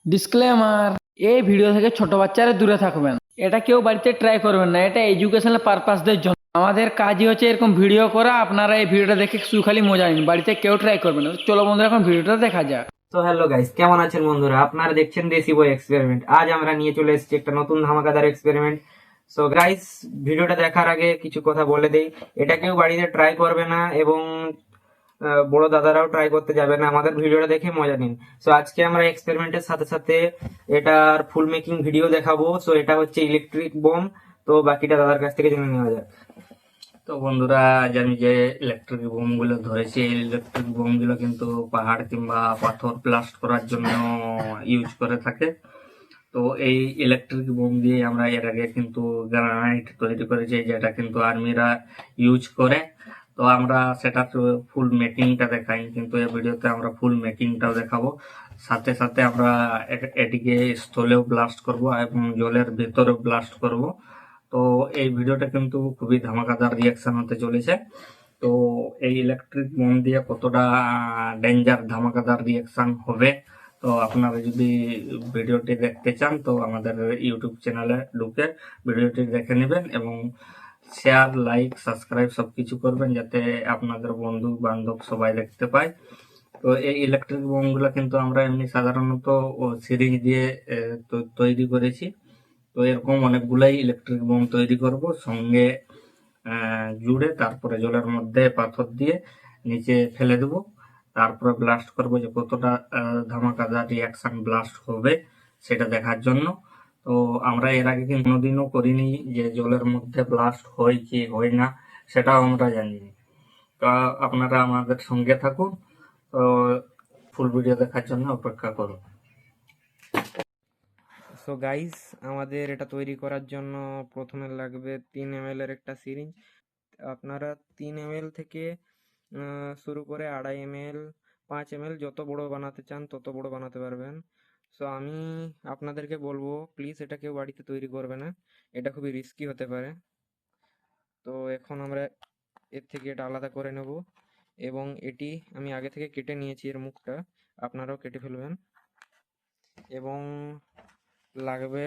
Disclaimer, এই video থেকে ছোট বাচ্চারা দূরে থাকবেন। এটা কেউ বাড়িতে ট্রাই করবেন না, এটা এডুকেশনাল পারপাসদের জন্য। আমাদের কাজই হচ্ছে এরকম ভিডিও করা। আপনারা এই ভিডিওটা দেখে শুধু খালি মজা নিন, বাড়িতে কেউ ট্রাই করবেন না। চলো বন্ধুরা, এখন ভিডিওটা দেখা যাক। তো হ্যালো গাইস, কেমন আছেন বন্ধুরা? আপনারা দেখছেন দেশি বই এক্সপেরিমেন্ট। আজ আমরা নিয়ে চলে এসেছি একটা নতুন ধামাকাদার এক্সপেরিমেন্ট। সো গাইস, ভিডিওটা দেখার আগে কিছু কথা বলে দেই। এটা কেউ বাড়িতে ট্রাই করবে না এবং বড় দাদারাও ট্রাই করতে যাবে না। আমাদের ভিডিওটা দেখে মজা নিন। সো আজকে আমরা এক্সপেরিমেন্টের সাথে সাথে এটার ফুল মেকিং ভিডিও দেখাবো। সো এটা হচ্ছে ইলেকট্রিক বোম। তো বাকিটা দাদার কাছ থেকে জেনে নেওয়া যাক। তো বন্ধুরা, আজ আমি যে ইলেকট্রিক বোম গুলো ধরেছি, এই ইলেকট্রিক বোম গুলো কিন্তু পাহাড় কিংবা পাথর ব্লাস্ট করার জন্য ইউজ করে থাকে। তো এই ইলেকট্রিক বোম দিয়ে আমরা এর আগে কিন্তু গ্রানাইট তৈরি করেছি, যেটা কিন্তু আর্মিরা ইউজ করে। তো আমরা সেটা ফুল মেকিংটা দেখাই, কিন্তু এই ভিডিওতে আমরা ফুল মেকিংটাও দেখাবো। সাথে সাথে আমরা এটিকে স্থলেও ব্লাস্ট করব এবং জলের ভেতরেও ব্লাস্ট করব। তো এই ভিডিওটা কিন্তু খুবই ধামাকাদার রিয়াকশন হতে চলেছে। তো এই ইলেকট্রিক বোম দিয়ে কতটা ডেঞ্জার ধামাকাদার রিয়াকশন হবে, তো আপনারা যদি ভিডিওটি দেখতে চান তো আমাদের ইউটিউব চ্যানেলে ঢুকে ভিডিওটি দেখে নেবেন এবং শেয়ার, লাইক, সাবস্ক্রাইব সবকিছু করবেন, যাতে আপনাদের বন্ধু বান্ধব সবাই দেখতে পায়। তো এই ইলেকট্রিক বোমগুলো কিন্তু আমরা এমনি সাধারণত সিরিজ দিয়ে তৈরি করেছি। তো এরকম অনেকগুলাই ইলেকট্রিক বোম তৈরি করব, সঙ্গে জুড়ে তারপরে জলের মধ্যে পাথর দিয়ে নিচে ফেলে দেবো। তারপরে ব্লাস্ট করব, যে কতটা ধামাকাদার রিয়াকশন ব্লাস্ট হবে সেটা দেখার জন্য। তো আমরা এর আগে কিন্তু কোনোদিনও করিনি যে জলের মধ্যে ব্লাস্ট হয় কি হয় না, সেটাও আমরা জানিনি। তো আপনারা আমাদের সঙ্গে থাকুন। তো ফুল ভিডিও দেখার জন্য অপেক্ষা করুন। সো গাইস, আমাদের এটা তৈরি করার জন্য প্রথমে লাগবে 3 ml এর একটা সিরিঞ্জ। আপনারা 3 ml থেকে শুরু করে 2.5 ml, 5 ml যত বড় বানাতে চান তত বড় বানাতে পারবেন। সো আমি আপনাদেরকে বলবো, প্লিজ এটা কেউ বাড়িতে তৈরি করবে না, এটা খুবই রিস্কি হতে পারে। তো এখন আমরা এর থেকে এটা আলাদা করে নেব এবং এটি আমি আগে থেকে কেটে নিয়েছি, এর মুখটা আপনারাও কেটে ফেলবেন। এবং লাগবে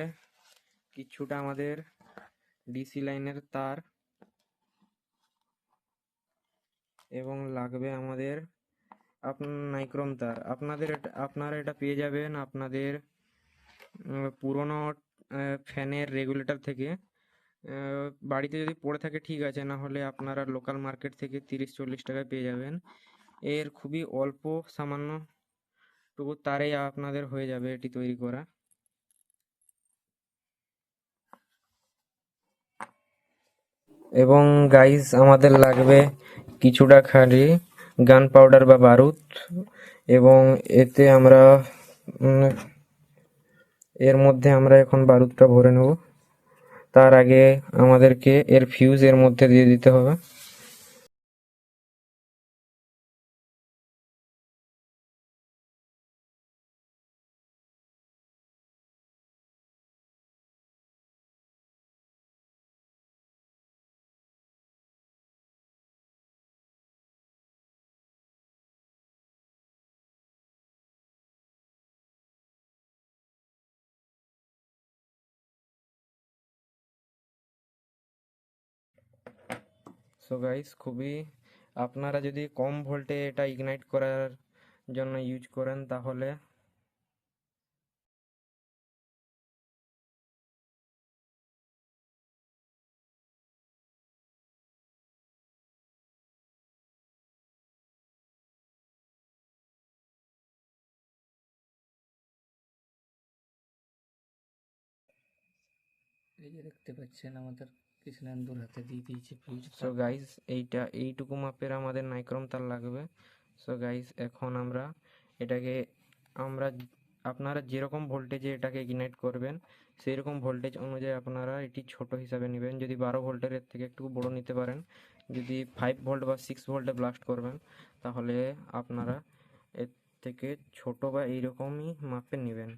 কিছুটা আমাদের ডিসি লাইনের তার, এবং লাগবে আমাদের নাইক্রোম তার। আপনারা এটা পেয়ে যাবেন আপনাদের পুরনো ফ্যানের রেগুলেটর থেকে। বাড়িতে যদি পড়ে থাকে ঠিক আছে, না হলে আপনারা লোকাল মার্কেট থেকে 30-40 টাকায় পেয়ে যাবেন। এর খুবই অল্প সামান্য টুকু তারেই আপনাদের হয়ে যাবে এটি তৈরি করা। এবং গাইস, আমাদের লাগবে কিছুটা খালি গান পাউডার বা বারুদ, এবং এতে আমরা এর মধ্যে আমরা এখন বারুদটা ভরে নেব। তার আগে আমাদেরকে এর ফিউজ এর মধ্যে দিয়ে দিতে হবে। সো গাইস, আপনারা যদি কম ভোল্টে এটা ইগনাইট করার জন্য ইউজ করেন তাহলে এই যে দেখতে পাচ্ছেন, আমাদের কৃষ্ণেন্দুর হাতে দিয়ে দিয়েছে ফিউজ। সো গাইস, এইটুকু মাপের আমাদের নাইক্রোম তার লাগবে। সো গাইস, এখন এটাকে আমরা আপনারা যেরকম ভোল্টেজে এটাকে ইগনাইট করবেন সেই রকম ভোল্টেজ অনুযায়ী আপনারা এটি ছোট হিসাবে নেবেন। যদি 12 ভোল্টের এর থেকে একটু বড় নিতে পারেন। যদি 5 ভোল্ট বা 6 ভোল্টে ব্লাস্ট করবেন তাহলে আপনারা এর থেকে ছোট বা এইরকমই মাপের নেবেন।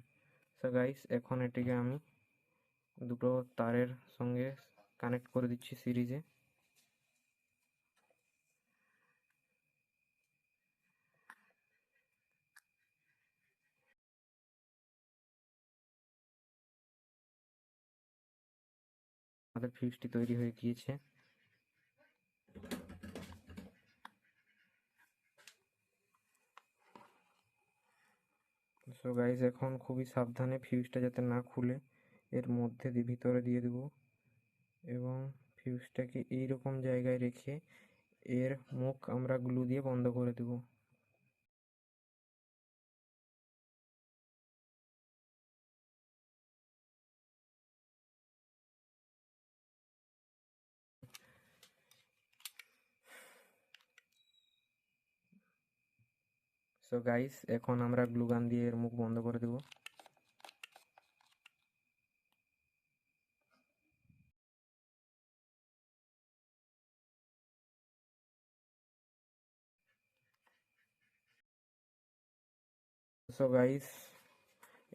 সো গাইস, এখন এটিকে আমি দুটো তারের সঙ্গে কানেক্ট করে দিচ্ছি সিরিজে। আমাদের ফিউজটি তৈরি হয়ে গিয়েছে। সো গাইস, এখন খুবই সাবধানে ফিউজটা যাতে না খুলে এর মধ্যে ভিতরে দিয়ে দেবো এবং ফিউজটাকে এইরকম জায়গায় রেখে এর মুখ আমরা গ্লু দিয়ে বন্ধ করে দেবো। সো গাইস, এখন আমরা গ্লু গান দিয়ে এর মুখ বন্ধ করে দেবো। সো গাইস,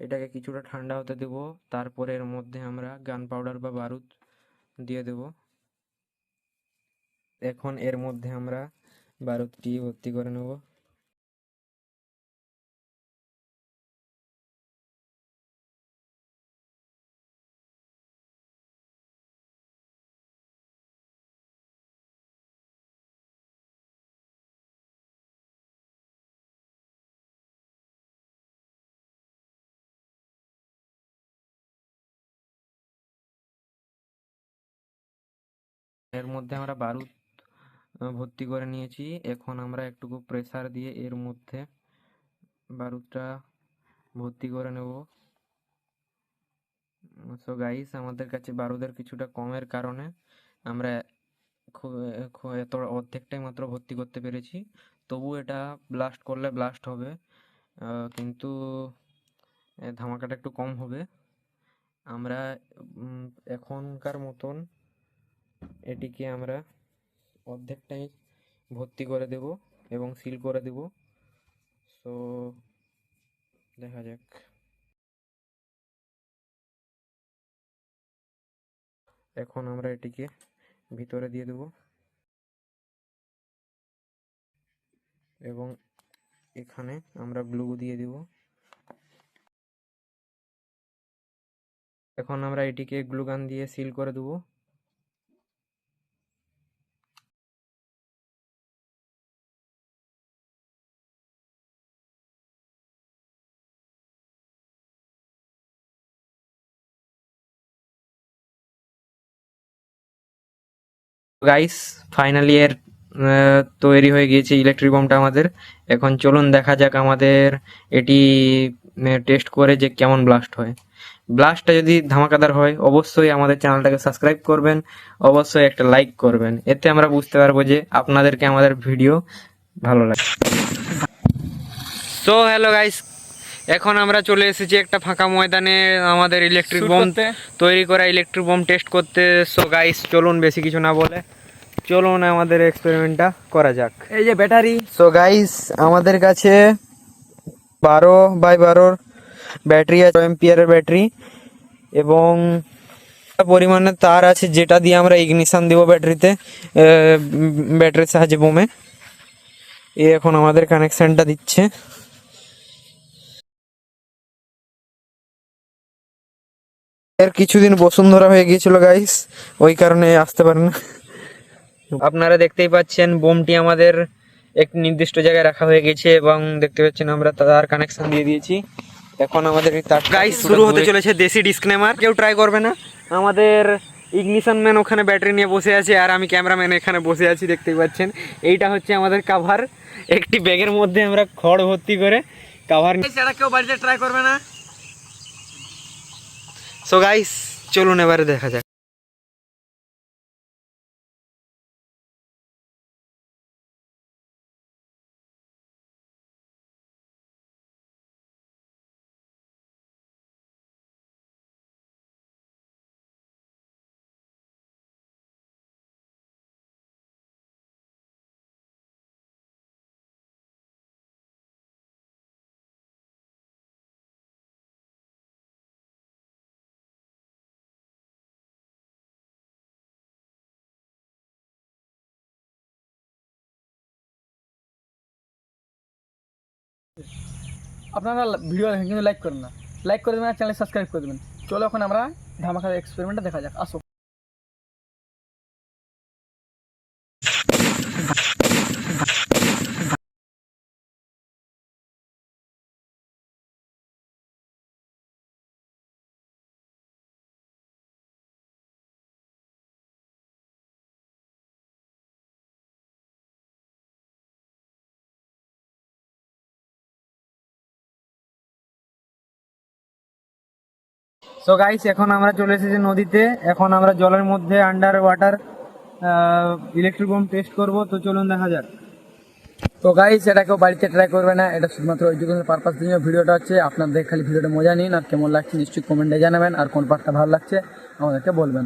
এটাকে কিছুটা ঠান্ডা হতে দেবো, তারপরে এর মধ্যে আমরা গান পাউডার বা বারুদ দিয়ে দেব। এখন এর মধ্যে আমরা বারুদটি ভর্তি করে নেব। এর মধ্যে আমরা বারুদ ভর্তি করে নিয়েছি। এখন আমরা একটুকু প্রেসার দিয়ে এর মধ্যে বারুদটা ভর্তি করে নেব। সো গাইস, আমাদের কাছে বারুদের কিছুটা কমের কারণে আমরা এত অর্ধেকটাই মাত্র ভর্তি করতে পেরেছি। তবু এটা ব্লাস্ট করলে ব্লাস্ট হবে, কিন্তু ধামাকাটা একটু কম হবে। আমরা এখনকার মতন এটিকে আমরা অর্ধেকটাই ভর্তি করে দেব এবং সিল করে দেব। সো দেখা যাক। এখন আমরা এটিকে ভিতরে দিয়ে দেব এবং এখানে আমরা গ্লু দিয়ে দেব। এখন আমরা এটিকে গ্লু গান দিয়ে সিল করে দেব। গাইস, ফাইনালি এর তৈরি হয়ে গিয়েছে ইলেকট্রিক বোমটা আমাদের। এখন চলুন দেখা যাক আমাদের এটি টেস্ট করে যে কেমন ব্লাস্ট হয়। ব্লাস্টটা যদি ধামাকাদার হয় অবশ্যই আমাদের চ্যানেলটাকে সাবস্ক্রাইব করবেন, অবশ্যই একটা লাইক করবেন, এতে আমরা বুঝতে পারবো যে আপনাদেরকে আমাদের ভিডিও ভালো লাগে। সো হ্যালো গাইস, এখন আমরা চলে এসেছি একটা ফাঁকা ময়দানে আমাদের ইলেকট্রিক বোম তৈরি করা ইলেকট্রিক বোম টেস্ট করতে। সো গাইস, চলুন বেশি কিছু না বলে চলুন আমাদের এক্সপেরিমেন্টটা করা যাক। এই যে ব্যাটারি। সো গাইস, আমাদের কাছে 12x12 ব্যাটারি আছে, এম্পিয়ারের ব্যাটারি, এবং পরিমাণে তার আছে যেটা দিয়ে আমরা ইগনিশন দিব ব্যাটারিতে, ব্যাটারির সাহায্যে বোমে। এখন আমাদের কানেকশনটা দিচ্ছে। এর কিছুদিন বসুন্ধরা হয়ে গিয়েছিল গাইস, ওই কারণে আসতে পারে না। আপনারা দেখতেই পাচ্ছেন বোমটি আমাদের এক নির্দিষ্ট জায়গায় রাখা হয়ে গেছে এবং দেখতে পাচ্ছেন আমরা তার কানেকশন দিয়ে দিয়েছি। এখন আমাদের গাইস শুরু হতে চলেছে দেশি ডিসক্লেমার, কেউ ট্রাই করবে না। আমাদের ইগনিশন ম্যান ওখানে ব্যাটারি নিয়ে বসে আছে আর আমি ক্যামেরাম্যান এখানে বসে আছি, দেখতেই পাচ্ছেন। এইটা হচ্ছে আমাদের কাভার, একটি ব্যাগের মধ্যে আমরা খড় ভর্তি করে কাভার। এটা কেউ বাড়িতে ট্রাই করবে না। সো গাইস, চলুন এবারে দেখা যাক। আপনারা ভিডিও দেখেন কিন্তু লাইক করেন না, লাইক করে দেবেন আর চ্যানেল সাবস্ক্রাইব করে দেবেন। চলো এখন আমরা ধামাকা এক্সপেরিমেন্টটা দেখা যাক, আসো। সো গাইস, এখন আমরা চলে এসেছি নদীতে। এখন আমরা জলের মধ্যে under water electric bomb test করব। তো চলুন দেখা যাক। তো গাইস, এটা কেউ বাড়িতে ট্রাই করবে না, এটা শুধুমাত্র এডুকেশনাল পারপাস দিয়ে ভিডিওটা হচ্ছে। আপনাদের খালি ভিডিওটা মজা নিন, আর কেমন লাগছে নিশ্চয়ই কমেন্টে জানাবেন, আর কোন পার্টটা ভালো লাগছে আমাদেরকে বলবেন।